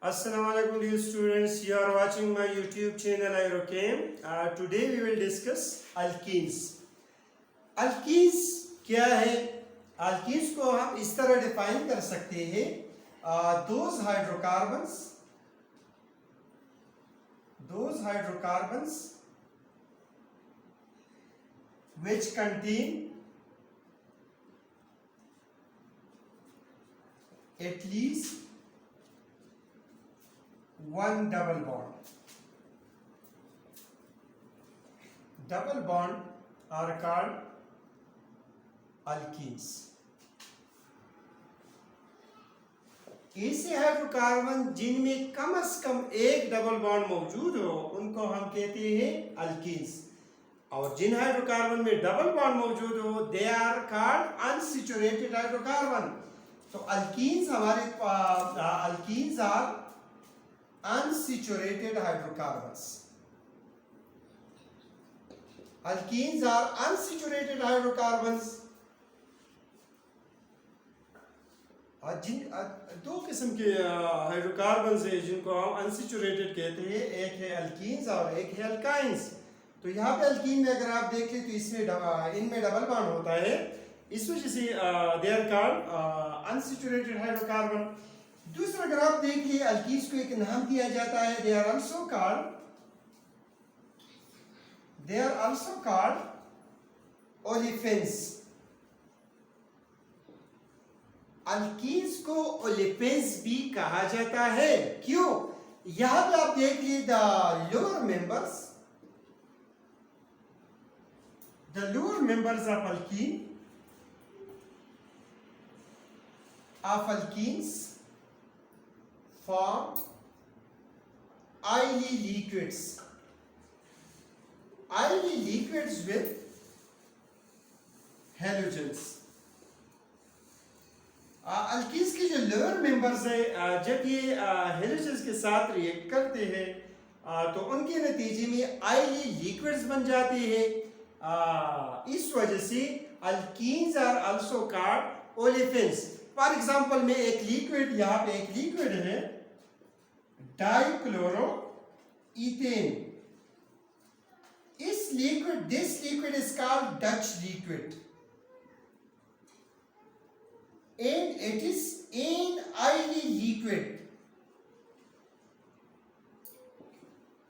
Assalamu alaikum dear students, you are watching my YouTube channel Aerochem. Today we will discuss alkenes. Alkenes क्या है? Alkenes को हम इस तरह डिफाइन कर सकते हैं, those hydrocarbons which contain at least one double bond. Double bond are called alkenes. ऐसे हाइड्रोकार्बन जिनमें कम से कम एक डबल बॉन्ड मौजूद हो उनको हम कहते हैं अल्कीन्स, और जिन हाइड्रोकार्बन में डबल बॉन्ड मौजूद हो they are called unsaturated hydrocarbon. तो alkenes alkenes are unsaturated hydrocarbons. Alkenes are unsaturated hydrocarbons. जिन दो किस्म के हाइड्रोकार्बन्स हैं जिनको हम अनसैचुरेटेड कहते हैं, एक है अल्कीन्स और एक है अल्काइंस. तो यहाँ पे अल्कीन में अगर आप देख लें तो इसमें इनमें डबल बॉन्ड होता है, इस वजह से they are called unsaturated hydrocarbon. दूसरा अगर आप देखिए अल्कीन्स को एक नाम दिया जाता है, they are also called olefins. Alkenes को ओलेफेंस भी कहा जाता है. क्यों? यहां पे आप देखिए the lower members of alkenes form oily liquids with halogens. Alkenes के जो लोअर मेंबर्स है जब ये हेलोजेंस के साथ रिएक्ट करते हैं तो उनके नतीजे में ऑयली लिक्विड्स बन जाते हैं. इस वजह से alkenes are also called olefins. For example में एक लिक्विड, यहाँ पे एक लिक्विड है dichloro ethane. This liquid is called Dutch liquid and it is an oily liquid.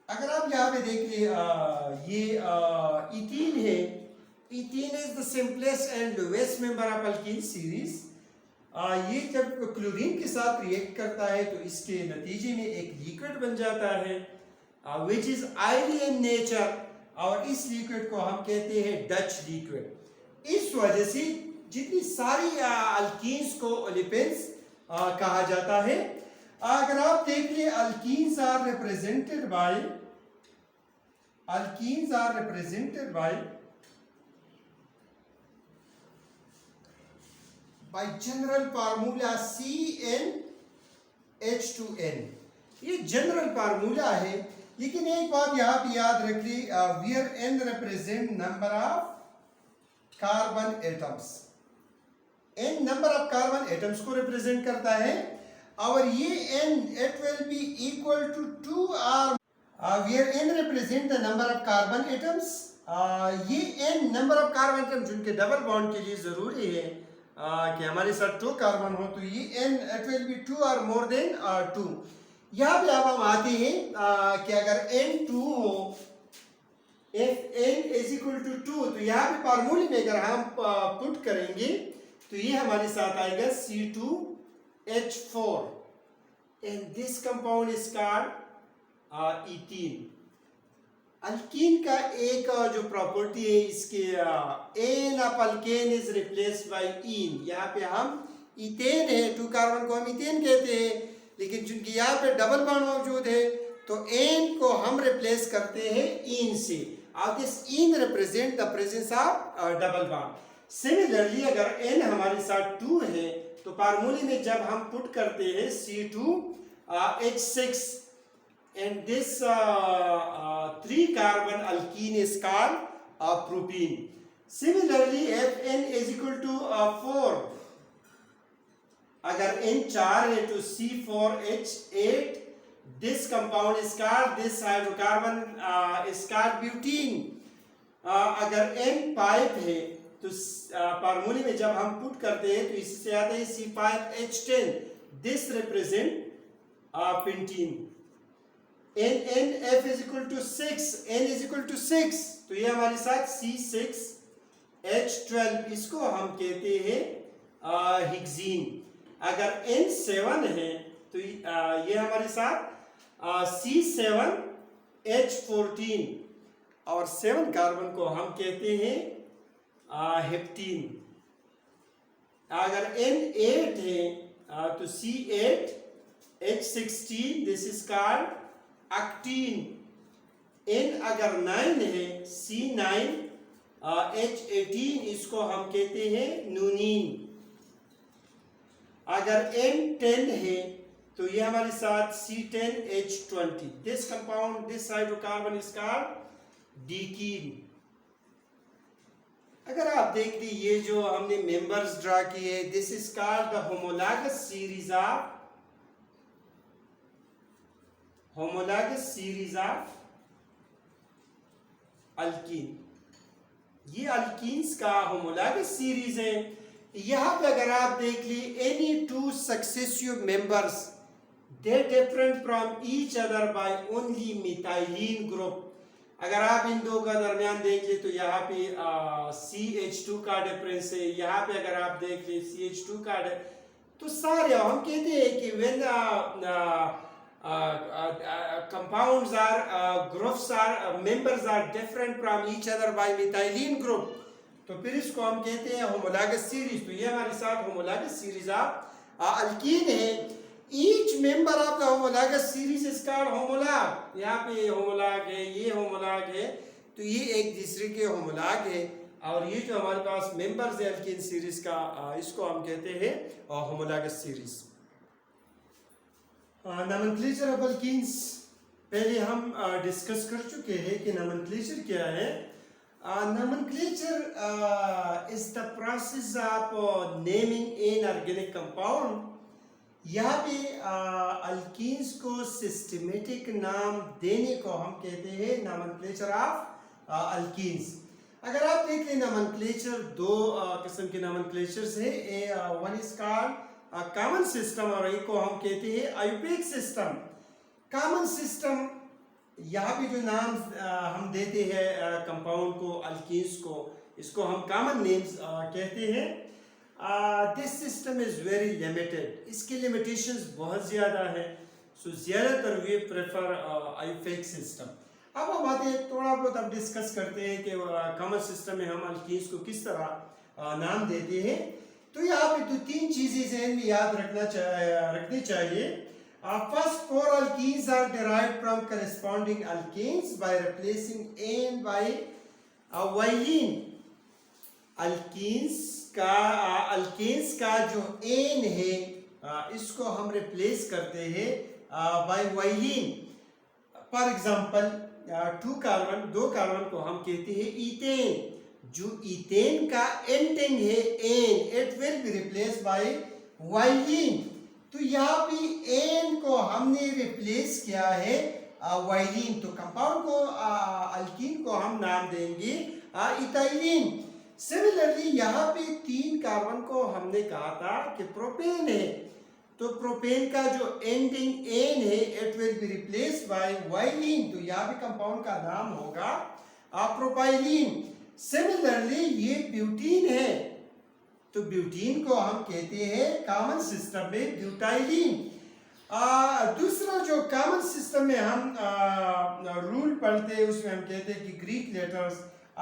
अगर आप यहाँ पे देखिए ये इथीन है. Ethene is the simplest and lowest member of alkyne series. ये जब क्लोरीन के साथ रिएक्ट करता है तो इसके नतीजे में एक लिक्विड बन जाता है which is oily in nature, और इस लिक्विड को हम कहते हैं डच लिक्विड. इस वजह से जितनी सारी अल्कीन्स को ओलेफेंस कहा जाता है. अगर आप देख लें alkenes are represented by general formula CnH2n. ये जनरल फार्मूला है, लेकिन एक बात यहाँ पे याद रख ली, where n represent number of carbon atoms. n number of carbon atoms को रिप्रेजेंट करता है, और ये n it will be equal to 2r where n represent the number of carbon atoms. ये n number of carbon atoms जिनके double bond के लिए जरूरी है कि हमारे साथ 2 कार्बन हो, तो ये n it will be 2 or more than 2. यहाँ पे अब हम आते हैं कि अगर n 2 हो, if n is equal to 2, तो यहाँ पे फार्मूले में अगर हम पुट करेंगे तो ये हमारे साथ आएगा C2H4 and this compound is called ethene. Alkene का एक जो प्रॉपर्टी है इसके ane of alkane is replaced by ene. यहाँ पे हम इथेन है, 2 कार्बन को हम इथेन कहते हैं, लेकिन चूंकि यहाँ पे डबल बॉन्ड मौजूद है तो एन को हम रिप्लेस करते हैं इन से, और this in represent the presence of double bond. Similarly अगर n हमारे साथ 2 है तो फार्मूले में जब हम पुट करते हैं C2H6 and this 3 carbon alkene is called propene. Similarly if n is equal to 4, अगर n 4 है तो C4H8 This compound is called, this hydrocarbon is called butene. अगर n पाइप है तो फार्मूले में जब हम पुट करते हैं तो इससे आता है C5H10. This represent pentene. NF is equal to 6, N is equal to 6, तो ये हमारे साथ C6H12, इसको हम कहते हैं हेक्सीन. अगर N7 है तो ये हमारे साथ C7H14 और 7 कार्बन को हम कहते हैं हेप्टीन. अगर N8 है तो C8H16, this is called actin. N अगर 9 है C9H18, इसको हम कहते हैं नूनीन. अगर N10 है तो ये हमारे साथ C10H20. This compound, this hydrocarbon is called decene. अगर आप देख ली ये जो हमने मेंबर्स ड्रा किए, this is called the homologous series of alkene. ये अल्कीन्स का होमोलॉगस सीरीज है. यहां पे अगर आप देख ली, any two successive members they different from each other by only methylene group. अगर आप इन दो का दरमियान देख ले तो यहाँ पे CH2 का डिफरेंस है. यहाँ पे अगर आप देख ले CH2 का, तो सारे हम कहते हैं कि when compounds are groups are members are different from each other by methylene group, तो फिर इसको हम कहते हैं होमोलॉगस सीरीज. तो ये हमारे साथ होमोलॉगस सीरीज ऑफ अल्कीन है. Each member of the homologous series is called homolog. यहाँ पे ये homolog है, ये homolog है, तो ये एक दूसरे के homolog है. और ये जो हमारे पास members है अल्कीन सीरीज का, इसको हम कहते हैं homologous series. nomenclature of alkenes पहले हम डिस्कस कर चुके हैं कि nomenclature क्या है. nomenclature is the process of naming an organic compound. यहाँ पे अल्कीन्स को सिस्टमेटिक नाम देने को हम कहते हैं नोमेनक्लेचर ऑफ अल्कीन्स. अगर आप देख लें नोमेनक्लेचर, दो किस्म के नोमेनक्लेचर्स हैं. One is called common system और एक को हम कहते हैं आयुपेक सिस्टम. कॉमन सिस्टम, यहाँ पे जो नाम हम देते हैं कंपाउंड को, अल्कीन्स को, इसको हम कॉमन नेम्स कहते हैं. This system is very limited. इसके लिमिटेशंस बहुत ज़्यादा है. सो ज़्यादातर वे प्रेफर आयुपेक सिस्टम. अब हम बातें थोड़ा बहुत अब डिस्कस करते हैं कि कॉमन सिस्टम में हम अल्कीन्स को किस तरह नाम देते हैं. तो यहाँ पे तो तीन चीज़ें ज़हन में याद रखनी चाहिए. First, 4 alkenes are derived from corresponding alkanes by replacing an by valine. Alkanes का जो एन है इसको हम रिप्लेस करते हैं by valine. For example 2 carbon, 2 carbon को हम कहते हैं ईथेन. जो ईथेन का एंटिंग है ane, it will be replace by valine. तो यहाँ पे एन को हमने रिप्लेस किया है वाइलिन. तो कंपाउंड को अल्कीन को हम नाम देंगे इथाइलिन. सिमिलरली यहाँ पे 3 कार्बन को हमने कहा था कि प्रोपेन है. तो प्रोपेन का जो एंडिंग एन है, it will be replace by valine. तो यहाँ पे कंपाउंड का नाम होगा प्रोपाइलिन. सिमिलरली ये ब्यूटीन है, तो ब्यूटीन को हम कहते हैं कॉमन सिस्टम में ब्यूटाइलिन. दूसरा जो कॉमन सिस्टम में हम रूल पढ़ते हैं उसमें हम कहते हैं कि Greek letters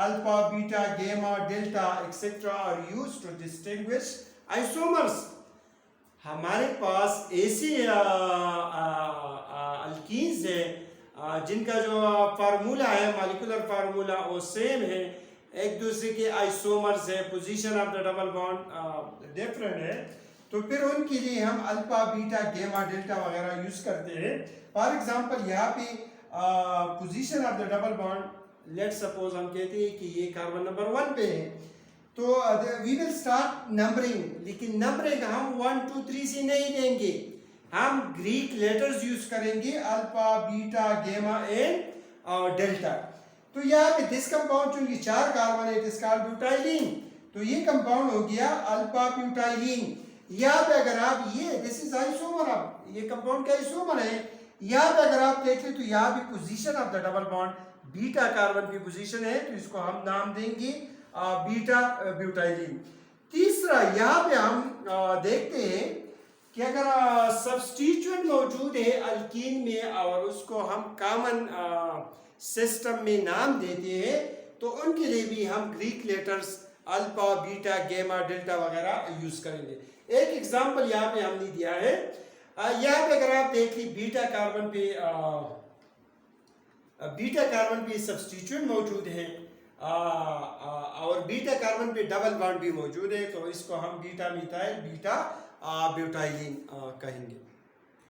alpha, beta, gamma, delta etcetera are used to distinguish isomers. हमारे पास ऐसे अल्कीन्स हैं जिनका जो फार्मूला है, मॉलिक्यूलर फार्मूला, वो सेम है. एक दूसरे के आइसोमर्स है, position of the double bond different है. तो फिर उनके लिए हम अल्फा, बीटा, गामा, डेल्टा वगैरह यूज करते हैं. फॉर एग्जांपल यहाँ पे position of the double bond, let suppose हम कहते हैं कि ये कार्बन नंबर 1 पे है, तो वी विल स्टार्ट नंबरिंग. लेकिन नंबरिंग हम 1 2 3 से नहीं देंगे. हम ग्रीक लेटर्स यूज करेंगे, alpha, beta, gamma and delta. तो यहाँ पे दिस कंपाउंड चूंकि 4 कार्बन है, इट इज कॉल्ड ब्यूटाइलिन। तो ये कंपाउंड हो गया अल्फा ब्यूटाइलिन। यहाँ पे अगर आप ये दिस इज आइसोमर, अब ये कंपाउंड का आइसोमर है। यहाँ पे अगर आप देख ले तो यहाँ भी position of the double bond beta carbon की पोजीशन है, तो इसको हम नाम देंगे बीटा ब्यूटाइलिन। तीसरा यहाँ पे हम देखते हैं कि अगर सब्स्टिट्यूएंट मौजूद है अल्कीन में और उसको हम कॉमन सिस्टम में नाम देते हैं, तो उनके लिए भी हम Greek letters alpha, beta, gamma, delta वगैरह यूज करेंगे। एक एग्जांपल यहाँ पे हमने दिया है, यहाँ पे अगर आप देख ली बीटा कार्बन पे सब्स्टिट्यूएंट मौजूद है और बीटा कार्बन पे डबल बॉन्ड भी मौजूद है, तो इसको हम बीटा मिथाइल बीटा ब्यूटाइलिन कहेंगे।